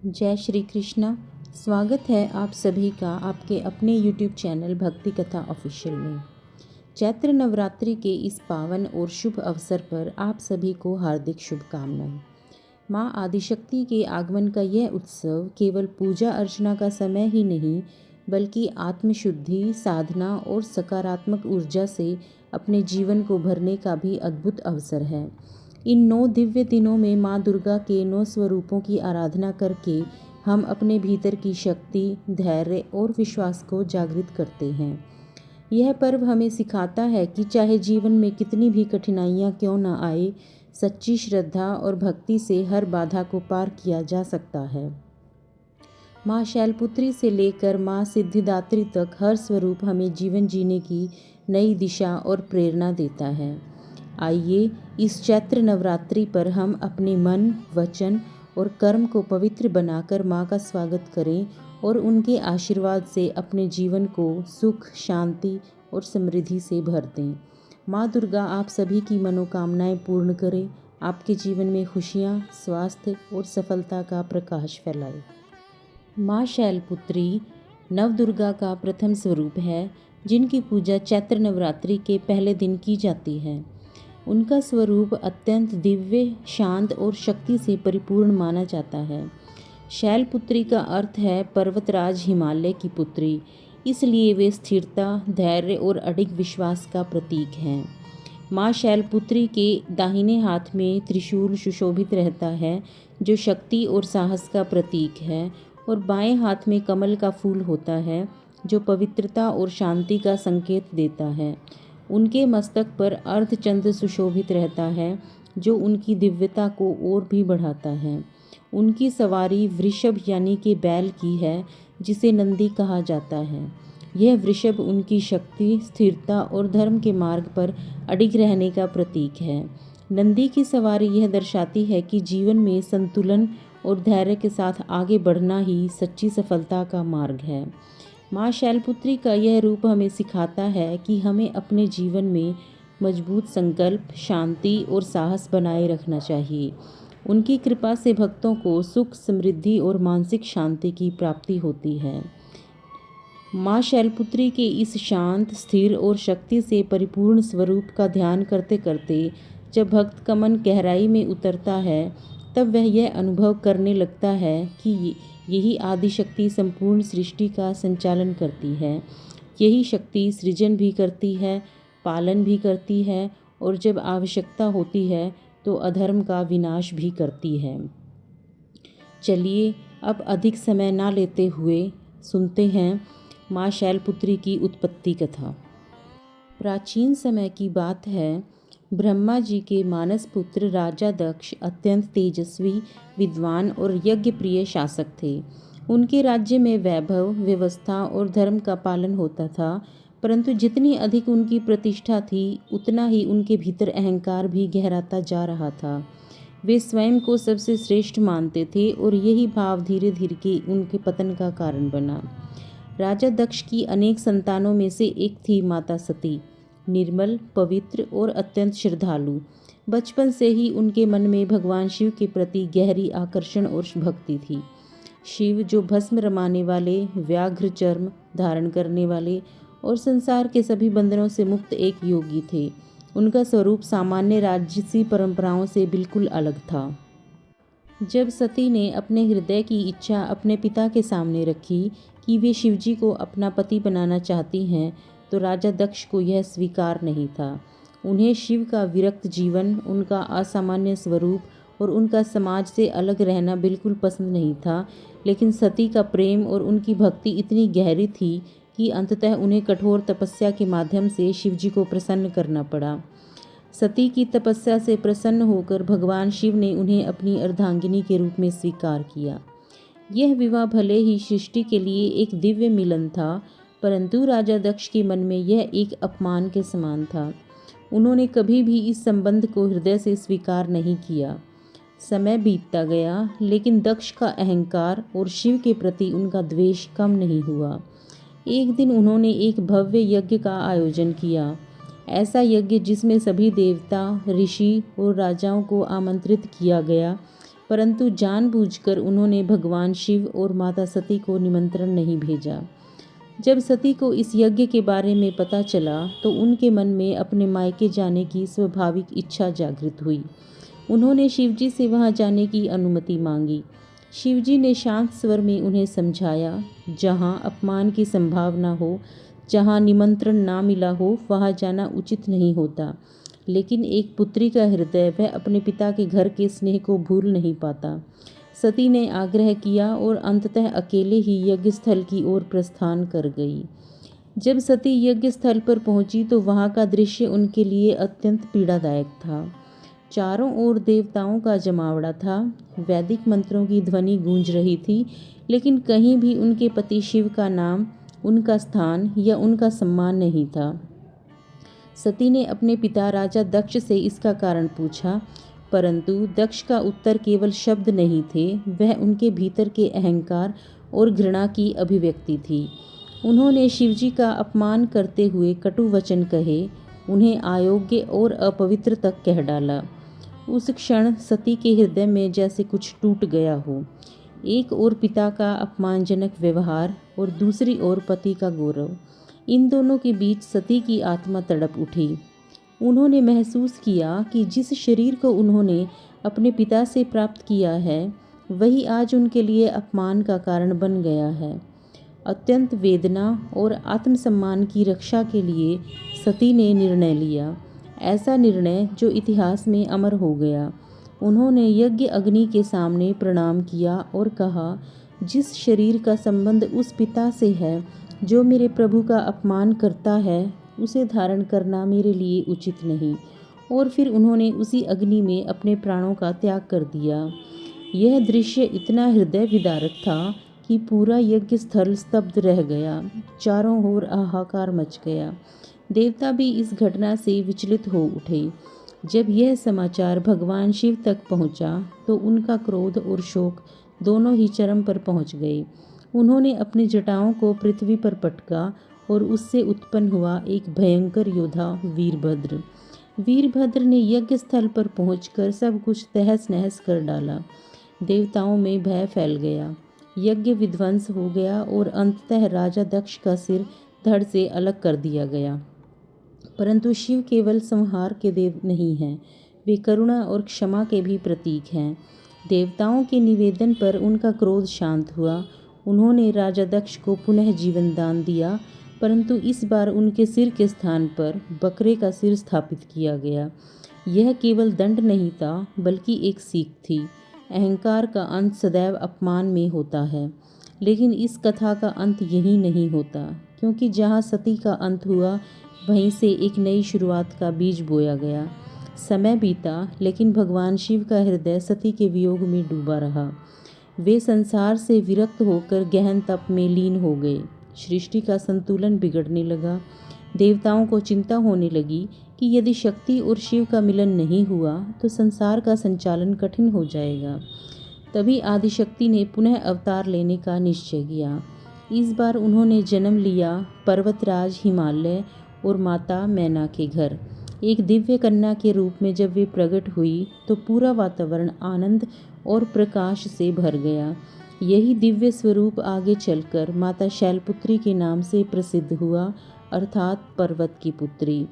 जय श्री कृष्णा। स्वागत है आप सभी का आपके अपने YouTube चैनल भक्ति कथा ऑफिशियल में। चैत्र नवरात्रि के इस पावन और शुभ अवसर पर आप सभी को हार्दिक शुभकामनाएं। माँ आदिशक्ति के आगमन का यह उत्सव केवल पूजा अर्चना का समय ही नहीं, बल्कि आत्मशुद्धि, साधना और सकारात्मक ऊर्जा से अपने जीवन को भरने का भी अद्भुत अवसर है। इन 9 दिव्य दिनों में माँ दुर्गा के 9 स्वरूपों की आराधना करके हम अपने भीतर की शक्ति, धैर्य और विश्वास को जागृत करते हैं। यह पर्व हमें सिखाता है कि चाहे जीवन में कितनी भी कठिनाइयाँ क्यों न आए, सच्ची श्रद्धा और भक्ति से हर बाधा को पार किया जा सकता है। माँ शैलपुत्री से लेकर माँ सिद्धिदात्री तक हर स्वरूप हमें जीवन जीने की नई दिशा और प्रेरणा देता है। आइए इस चैत्र नवरात्रि पर हम अपने मन, वचन और कर्म को पवित्र बनाकर माँ का स्वागत करें और उनके आशीर्वाद से अपने जीवन को सुख, शांति और समृद्धि से भर दें। माँ दुर्गा आप सभी की मनोकामनाएं पूर्ण करें, आपके जीवन में खुशियाँ, स्वास्थ्य और सफलता का प्रकाश फैलाए। माँ शैलपुत्री नवदुर्गा का प्रथम स्वरूप है, जिनकी पूजा चैत्र नवरात्रि के पहले दिन की जाती है। उनका स्वरूप अत्यंत दिव्य, शांत और शक्ति से परिपूर्ण माना जाता है। शैलपुत्री का अर्थ है पर्वतराज हिमालय की पुत्री, इसलिए वे स्थिरता, धैर्य और अडिग विश्वास का प्रतीक हैं। माँ शैलपुत्री के दाहिने हाथ में त्रिशूल सुशोभित रहता है, जो शक्ति और साहस का प्रतीक है, और बाएं हाथ में कमल का फूल होता है, जो पवित्रता और शांति का संकेत देता है। उनके मस्तक पर अर्धचंद्र सुशोभित रहता है, जो उनकी दिव्यता को और भी बढ़ाता है। उनकी सवारी वृषभ यानी कि बैल की है, जिसे नंदी कहा जाता है। यह वृषभ उनकी शक्ति, स्थिरता और धर्म के मार्ग पर अडिग रहने का प्रतीक है। नंदी की सवारी यह दर्शाती है कि जीवन में संतुलन और धैर्य के साथ आगे बढ़ना ही सच्ची सफलता का मार्ग है। माँ शैलपुत्री का यह रूप हमें सिखाता है कि हमें अपने जीवन में मजबूत संकल्प, शांति और साहस बनाए रखना चाहिए। उनकी कृपा से भक्तों को सुख, समृद्धि और मानसिक शांति की प्राप्ति होती है। माँ शैलपुत्री के इस शांत, स्थिर और शक्ति से परिपूर्ण स्वरूप का ध्यान करते करते जब भक्त का मन गहराई में उतरता है, तब वह यह अनुभव करने लगता है कि यही आदिशक्ति संपूर्ण सृष्टि का संचालन करती है। यही शक्ति सृजन भी करती है, पालन भी करती है और जब आवश्यकता होती है तो अधर्म का विनाश भी करती है। चलिए अब अधिक समय ना लेते हुए सुनते हैं माँ शैलपुत्री की उत्पत्ति कथा। प्राचीन समय की बात है। ब्रह्मा जी के मानस पुत्र राजा दक्ष अत्यंत तेजस्वी, विद्वान और यज्ञ प्रिय शासक थे। उनके राज्य में वैभव, व्यवस्था और धर्म का पालन होता था, परंतु जितनी अधिक उनकी प्रतिष्ठा थी, उतना ही उनके भीतर अहंकार भी गहराता जा रहा था। वे स्वयं को सबसे श्रेष्ठ मानते थे और यही भाव धीरे धीरे उनके पतन का कारण बना। राजा दक्ष की अनेक संतानों में से एक थी माता सती। निर्मल, पवित्र और अत्यंत श्रद्धालु। बचपन से ही उनके मन में भगवान शिव के प्रति गहरी आकर्षण और भक्ति थी। शिव, जो भस्म रमाने वाले, व्याघ्र चर्म धारण करने वाले और संसार के सभी बंधनों से मुक्त एक योगी थे। उनका स्वरूप सामान्य राजसी परंपराओं से बिल्कुल अलग था। जब सती ने अपने हृदय की इच्छा अपने पिता के सामने रखी कि वे शिवजी को अपना पति बनाना चाहती हैं, तो राजा दक्ष को यह स्वीकार नहीं था। उन्हें शिव का विरक्त जीवन, उनका असामान्य स्वरूप और उनका समाज से अलग रहना बिल्कुल पसंद नहीं था। लेकिन सती का प्रेम और उनकी भक्ति इतनी गहरी थी कि अंततः उन्हें कठोर तपस्या के माध्यम से शिवजी को प्रसन्न करना पड़ा। सती की तपस्या से प्रसन्न होकर भगवान शिव ने उन्हें अपनी अर्धांगिनी के रूप में स्वीकार किया। यह विवाह भले ही सृष्टि के लिए एक दिव्य मिलन था, परंतु राजा दक्ष के मन में यह एक अपमान के समान था। उन्होंने कभी भी इस संबंध को हृदय से स्वीकार नहीं किया। समय बीतता गया, लेकिन दक्ष का अहंकार और शिव के प्रति उनका द्वेष कम नहीं हुआ। एक दिन उन्होंने एक भव्य यज्ञ का आयोजन किया। ऐसा यज्ञ जिसमें सभी देवता, ऋषि और राजाओं को आमंत्रित किया गया, परंतु जानबूझकर उन्होंने भगवान शिव और माता सती को निमंत्रण नहीं भेजा। जब सती को इस यज्ञ के बारे में पता चला तो उनके मन में अपने मायके जाने की स्वाभाविक इच्छा जागृत हुई। उन्होंने शिवजी से वहां जाने की अनुमति मांगी। शिवजी ने शांत स्वर में उन्हें समझाया, जहां अपमान की संभावना हो, जहां निमंत्रण ना मिला हो, वहां जाना उचित नहीं होता। लेकिन एक पुत्री का हृदय वह अपने पिता के घर के स्नेह को भूल नहीं पाता। सती ने आग्रह किया और अंततः अकेले ही यज्ञ स्थल की ओर प्रस्थान कर गई। जब सती यज्ञ स्थल पर पहुंची तो वहां का दृश्य उनके लिए अत्यंत पीड़ादायक था। चारों ओर देवताओं का जमावड़ा था। वैदिक मंत्रों की ध्वनि गूंज रही थी, लेकिन कहीं भी उनके पति शिव का नाम, उनका स्थान या उनका सम्मान नहीं था। सती ने अपने पिता राजा दक्ष से इसका कारण पूछा, परंतु दक्ष का उत्तर केवल शब्द नहीं थे, वह उनके भीतर के अहंकार और घृणा की अभिव्यक्ति थी। उन्होंने शिवजी का अपमान करते हुए कटु वचन कहे, उन्हें अयोग्य और अपवित्र तक कह डाला। उस क्षण सती के हृदय में जैसे कुछ टूट गया हो। एक ओर पिता का अपमानजनक व्यवहार और दूसरी ओर पति का गौरव, इन दोनों के बीच सती की आत्मा तड़प उठी। उन्होंने महसूस किया कि जिस शरीर को उन्होंने अपने पिता से प्राप्त किया है, वही आज उनके लिए अपमान का कारण बन गया है। अत्यंत वेदना और आत्मसम्मान की रक्षा के लिए सती ने निर्णय लिया, ऐसा निर्णय जो इतिहास में अमर हो गया। उन्होंने यज्ञ अग्नि के सामने प्रणाम किया और कहा, जिस शरीर का संबंध उस पिता से है जो मेरे प्रभु का अपमान करता है, उसे धारण करना मेरे लिए उचित नहीं। और फिर उन्होंने उसी अग्नि में अपने प्राणों का त्याग कर दिया। यह दृश्य इतना हृदय विदारक था कि पूरा यज्ञ स्थल स्तब्ध रह गया। चारों ओर हाहाकार मच गया। देवता भी इस घटना से विचलित हो उठे। जब यह समाचार भगवान शिव तक पहुंचा तो उनका क्रोध और शोक दोनों ही चरम पर पहुंच गए। उन्होंने अपनी जटाओं को पृथ्वी पर पटका और उससे उत्पन्न हुआ एक भयंकर योद्धा वीरभद्र ने यज्ञ स्थल पर पहुंचकर सब कुछ तहस नहस कर डाला। देवताओं में भय फैल गया। यज्ञ विध्वंस हो गया और अंततः राजा दक्ष का सिर धड़ से अलग कर दिया गया। परंतु शिव केवल संहार के देव नहीं हैं, वे करुणा और क्षमा के भी प्रतीक हैं। देवताओं के निवेदन पर उनका क्रोध शांत हुआ। उन्होंने राजा दक्ष को पुनः जीवन दान दिया, परंतु इस बार उनके सिर के स्थान पर बकरे का सिर स्थापित किया गया। यह केवल दंड नहीं था, बल्कि एक सीख थी। अहंकार का अंत सदैव अपमान में होता है। लेकिन इस कथा का अंत यही नहीं होता, क्योंकि जहाँ सती का अंत हुआ, वहीं से एक नई शुरुआत का बीज बोया गया। समय बीता, लेकिन भगवान शिव का हृदय सती के वियोग में डूबा रहा। वे संसार से विरक्त होकर गहन तप में लीन हो गए। सृष्टि का संतुलन बिगड़ने लगा। देवताओं को चिंता होने लगी कि यदि शक्ति और शिव का मिलन नहीं हुआ तो संसार का संचालन कठिन हो जाएगा। तभी आदिशक्ति ने पुनः अवतार लेने का निश्चय किया। इस बार उन्होंने जन्म लिया पर्वतराज हिमालय और माता मैना के घर। एक दिव्य कन्या के रूप में जब वे प्रकट हुई तो पूरा वातावरण आनंद और प्रकाश से भर गया। यही दिव्य स्वरूप आगे चलकर माता शैलपुत्री के नाम से प्रसिद्ध हुआ, अर्थात पर्वत की पुत्री।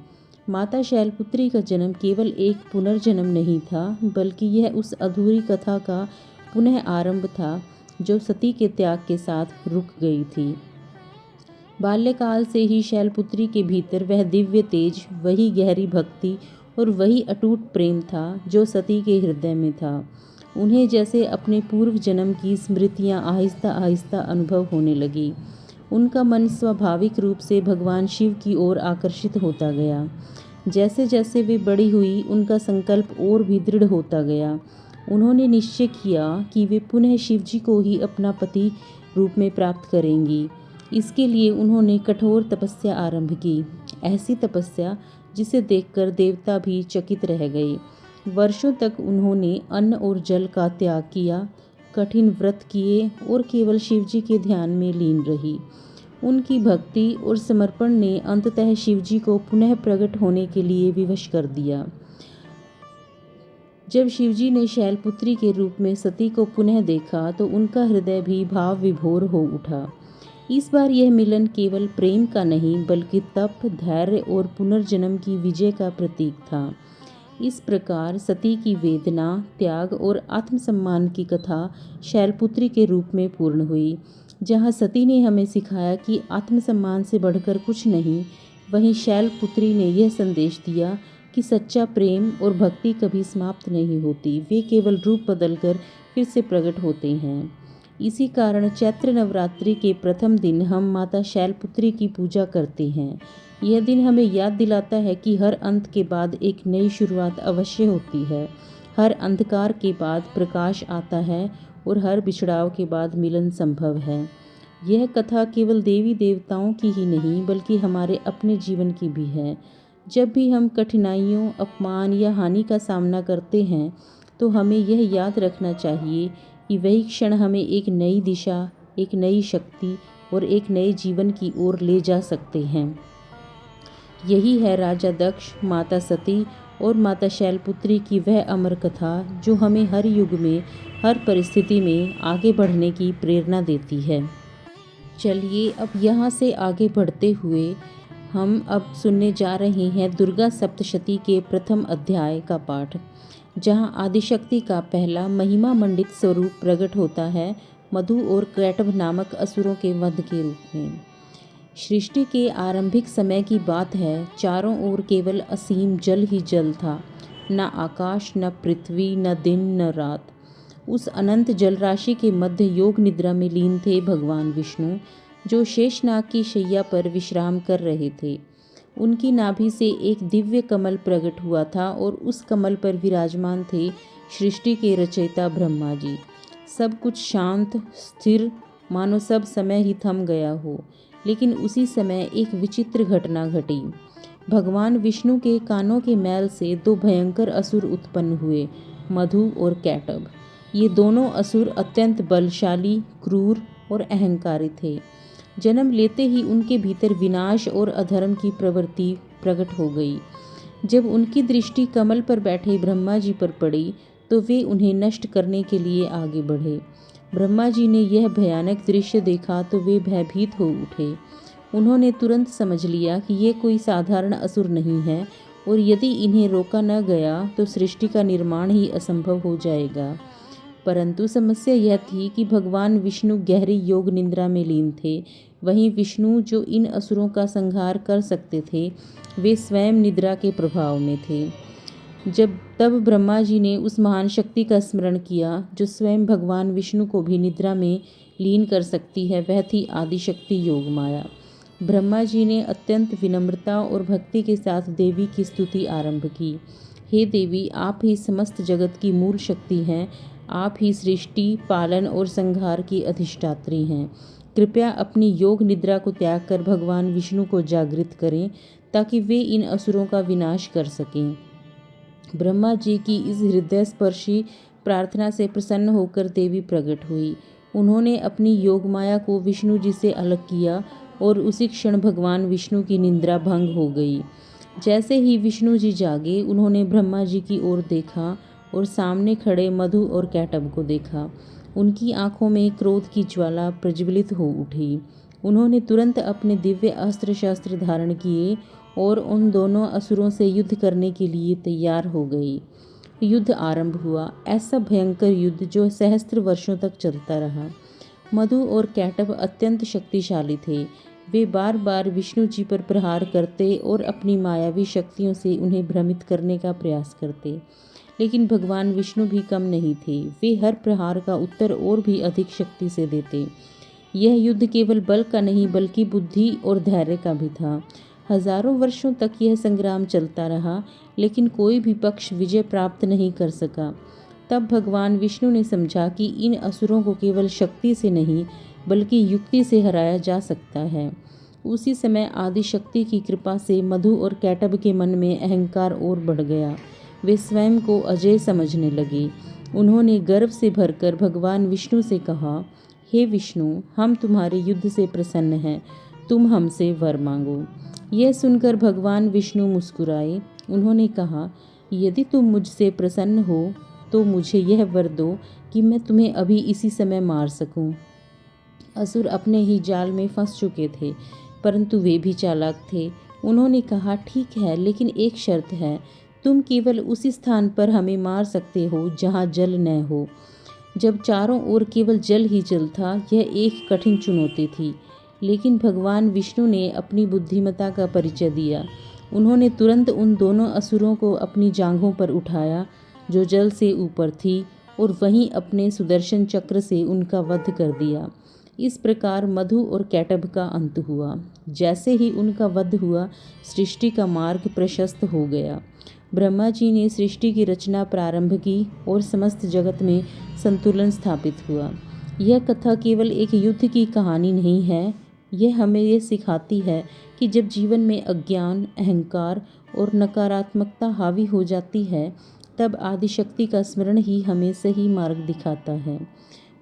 माता शैलपुत्री का जन्म केवल एक पुनर्जन्म नहीं था, बल्कि यह उस अधूरी कथा का पुनः आरंभ था जो सती के त्याग के साथ रुक गई थी। बाल्यकाल से ही शैलपुत्री के भीतर वह दिव्य तेज, वही गहरी भक्ति और वही अटूट प्रेम था जो सती के हृदय में था। उन्हें जैसे अपने पूर्व जन्म की स्मृतियां आहिस्ता आहिस्ता अनुभव होने लगी। उनका मन स्वाभाविक रूप से भगवान शिव की ओर आकर्षित होता गया। जैसे जैसे वे बड़ी हुई, उनका संकल्प और भी दृढ़ होता गया। उन्होंने निश्चय किया कि वे पुनः शिवजी को ही अपना पति रूप में प्राप्त करेंगी। इसके लिए उन्होंने कठोर तपस्या आरंभ की, ऐसी तपस्या जिसे देखकर देवता भी चकित रह गए। वर्षों तक उन्होंने अन्न और जल का त्याग किया, कठिन व्रत किए और केवल शिवजी के ध्यान में लीन रही। उनकी भक्ति और समर्पण ने अंततः शिवजी को पुनः प्रकट होने के लिए विवश कर दिया। जब शिवजी ने शैलपुत्री के रूप में सती को पुनः देखा तो उनका हृदय भी भाव विभोर हो उठा। इस बार यह मिलन केवल प्रेम का नहीं बल्कि तप, धैर्य और पुनर्जन्म की विजय का प्रतीक था। इस प्रकार सती की वेदना, त्याग और आत्मसम्मान की कथा शैलपुत्री के रूप में पूर्ण हुई। जहाँ सती ने हमें सिखाया कि आत्मसम्मान से बढ़कर कुछ नहीं, वहीं शैलपुत्री ने यह संदेश दिया कि सच्चा प्रेम और भक्ति कभी समाप्त नहीं होती, वे केवल रूप बदलकर फिर से प्रकट होते हैं। इसी कारण चैत्र नवरात्रि के प्रथम दिन हम माता शैलपुत्री की पूजा करते हैं। यह दिन हमें याद दिलाता है कि हर अंत के बाद एक नई शुरुआत अवश्य होती है, हर अंधकार के बाद प्रकाश आता है और हर बिछड़ाव के बाद मिलन संभव है। यह कथा केवल देवी देवताओं की ही नहीं बल्कि हमारे अपने जीवन की भी है। जब भी हम कठिनाइयों, अपमान या हानि का सामना करते हैं तो हमें यह याद रखना चाहिए कि वही क्षण हमें एक नई दिशा, एक नई शक्ति और एक नए जीवन की ओर ले जा सकते हैं। यही है राजा दक्ष, माता सती और माता शैलपुत्री की वह अमर कथा जो हमें हर युग में, हर परिस्थिति में आगे बढ़ने की प्रेरणा देती है। चलिए अब यहाँ से आगे बढ़ते हुए हम अब सुनने जा रहे हैं दुर्गा सप्तशती के प्रथम अध्याय का पाठ, जहाँ आदिशक्ति का पहला महिमा मंडित स्वरूप प्रकट होता है, मधु और कैटभ नामक असुरों के वध के रूप में। सृष्टि के आरंभिक समय की बात है। चारों ओर केवल असीम जल ही जल था, न आकाश, न पृथ्वी, न दिन, न रात। उस अनंत जल राशि के मध्य योग निद्रा में लीन थे भगवान विष्णु, जो शेषनाग की शैया पर विश्राम कर रहे थे। उनकी नाभि से एक दिव्य कमल प्रकट हुआ था और उस कमल पर विराजमान थे सृष्टि के रचयिता ब्रह्मा जी। सब कुछ शांत, स्थिर, मानो सब समय ही थम गया हो। लेकिन उसी समय एक विचित्र घटना घटी। भगवान विष्णु के कानों के मैल से दो भयंकर असुर उत्पन्न हुए, मधु और कैटभ। ये दोनों असुर अत्यंत बलशाली, क्रूर और अहंकारी थे। जन्म लेते ही उनके भीतर विनाश और अधर्म की प्रवृत्ति प्रकट हो गई। जब उनकी दृष्टि कमल पर बैठे ब्रह्मा जी पर पड़ी तो वे उन्हें नष्ट करने के लिए आगे बढ़े। ब्रह्मा जी ने यह भयानक दृश्य देखा तो वे भयभीत हो उठे। उन्होंने तुरंत समझ लिया कि ये कोई साधारण असुर नहीं है और यदि इन्हें रोका न गया तो सृष्टि का निर्माण ही असंभव हो जाएगा। परंतु समस्या यह थी कि भगवान विष्णु गहरी योग निद्रा में लीन थे। वहीं विष्णु जो इन असुरों का संहार कर सकते थे, वे स्वयं निद्रा के प्रभाव में थे। तब ब्रह्मा जी ने उस महान शक्ति का स्मरण किया जो स्वयं भगवान विष्णु को भी निद्रा में लीन कर सकती है, वह थी आदिशक्ति योग माया। ब्रह्मा जी ने अत्यंत विनम्रता और भक्ति के साथ देवी की स्तुति आरंभ की। हे देवी, आप ही समस्त जगत की मूल शक्ति हैं, आप ही सृष्टि, पालन और संहार की अधिष्ठात्री हैं। कृपया अपनी योग निद्रा को त्याग कर भगवान विष्णु को जागृत करें ताकि वे इन असुरों का विनाश कर सकें। ब्रह्मा जी की इस हृदय स्पर्शी प्रार्थना से प्रसन्न होकर देवी प्रकट हुई। उन्होंने अपनी योग माया को विष्णु जी से अलग किया और उसी क्षण भगवान विष्णु की निद्रा भंग हो गई। जैसे ही विष्णु जी जागे, उन्होंने ब्रह्मा जी की ओर देखा और सामने खड़े मधु और कैटभ को देखा। उनकी आंखों में क्रोध की ज्वाला प्रज्वलित हो उठी। उन्होंने तुरंत अपने दिव्य अस्त्र शस्त्र धारण किए और उन दोनों असुरों से युद्ध करने के लिए तैयार हो गई। युद्ध आरंभ हुआ, ऐसा भयंकर युद्ध जो सहस्त्र वर्षों तक चलता रहा। मधु और कैटभ अत्यंत शक्तिशाली थे। वे बार बार विष्णु जी पर प्रहार करते और अपनी मायावी शक्तियों से उन्हें भ्रमित करने का प्रयास करते, लेकिन भगवान विष्णु भी कम नहीं थे। वे हर प्रहार का उत्तर और भी अधिक शक्ति से देते। यह युद्ध केवल बल का नहीं बल्कि बुद्धि और धैर्य का भी था। हजारों वर्षों तक यह संग्राम चलता रहा, लेकिन कोई भी पक्ष विजय प्राप्त नहीं कर सका। तब भगवान विष्णु ने समझा कि इन असुरों को केवल शक्ति से नहीं बल्कि युक्ति से हराया जा सकता है। उसी समय आदिशक्ति की कृपा से मधु और कैटभ के मन में अहंकार और बढ़ गया। वे स्वयं को अजय समझने लगे। उन्होंने गर्व से भरकर भगवान विष्णु से कहा, हे विष्णु, हम तुम्हारे युद्ध से प्रसन्न हैं, तुम हमसे वर मांगो। यह सुनकर भगवान विष्णु मुस्कुराए। उन्होंने कहा, यदि तुम मुझसे प्रसन्न हो तो मुझे यह वर दो कि मैं तुम्हें अभी इसी समय मार सकूं। असुर अपने ही जाल में फंस चुके थे, परंतु वे भी चालाक थे। उन्होंने कहा, ठीक है, लेकिन एक शर्त है। तुम केवल उसी स्थान पर हमें मार सकते हो जहाँ जल न हो। जब चारों ओर केवल जल ही जल था, यह एक कठिन चुनौती थी। लेकिन भगवान विष्णु ने अपनी बुद्धिमत्ता का परिचय दिया। उन्होंने तुरंत उन दोनों असुरों को अपनी जांघों पर उठाया जो जल से ऊपर थी, और वहीं अपने सुदर्शन चक्र से उनका वध कर दिया। इस प्रकार मधु और कैटभ का अंत हुआ। जैसे ही उनका वध हुआ, सृष्टि का मार्ग प्रशस्त हो गया। ब्रह्मा जी ने सृष्टि की रचना प्रारंभ की और समस्त जगत में संतुलन स्थापित हुआ। यह कथा केवल एक युद्ध की कहानी नहीं है, यह हमें यह सिखाती है कि जब जीवन में अज्ञान, अहंकार और नकारात्मकता हावी हो जाती है, तब आदिशक्ति का स्मरण ही हमें सही मार्ग दिखाता है।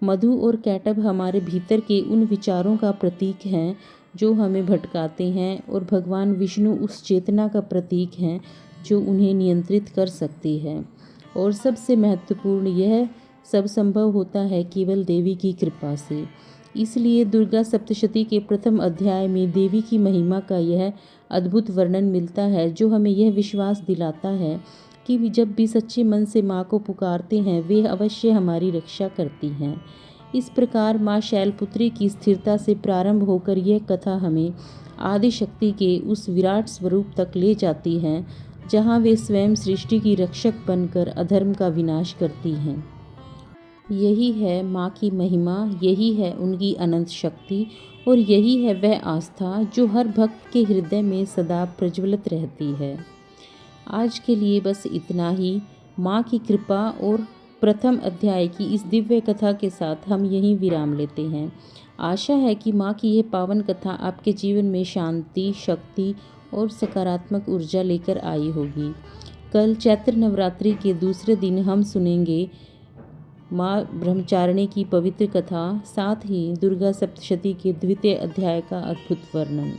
मधु और कैटभ हमारे भीतर के उन विचारों का प्रतीक हैं जो हमें भटकाते हैं, और भगवान विष्णु उस चेतना का प्रतीक हैं जो उन्हें नियंत्रित कर सकती है। और सबसे महत्वपूर्ण, यह सब संभव होता है केवल देवी की कृपा से। इसलिए दुर्गा सप्तशती के प्रथम अध्याय में देवी की महिमा का यह अद्भुत वर्णन मिलता है, जो हमें यह विश्वास दिलाता है कि जब भी सच्चे मन से माँ को पुकारते हैं, वे अवश्य हमारी रक्षा करती हैं। इस प्रकार माँ शैलपुत्री की स्थिरता से प्रारंभ होकर यह कथा हमें आदिशक्ति के उस विराट स्वरूप तक ले जाती है, जहाँ वे स्वयं सृष्टि की रक्षक बनकर अधर्म का विनाश करती हैं। यही है माँ की महिमा, यही है उनकी अनंत शक्ति, और यही है वह आस्था जो हर भक्त के हृदय में सदा प्रज्वलित रहती है। आज के लिए बस इतना ही। माँ की कृपा और प्रथम अध्याय की इस दिव्य कथा के साथ हम यहीं विराम लेते हैं। आशा है कि माँ की यह पावन कथा आपके जीवन में शांति, शक्ति और सकारात्मक ऊर्जा लेकर आई होगी। कल चैत्र नवरात्रि के दूसरे दिन हम सुनेंगे माँ ब्रह्मचारिणी की पवित्र कथा, साथ ही दुर्गा सप्तशती के द्वितीय अध्याय का अद्भुत वर्णन।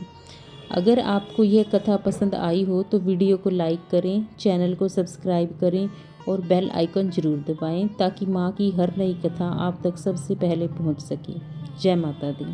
अगर आपको यह कथा पसंद आई हो तो वीडियो को लाइक करें, चैनल को सब्सक्राइब करें और बेल आइकन जरूर दबाएं, ताकि माँ की हर नई कथा आप तक सबसे पहले पहुंच सके। जय माता दी।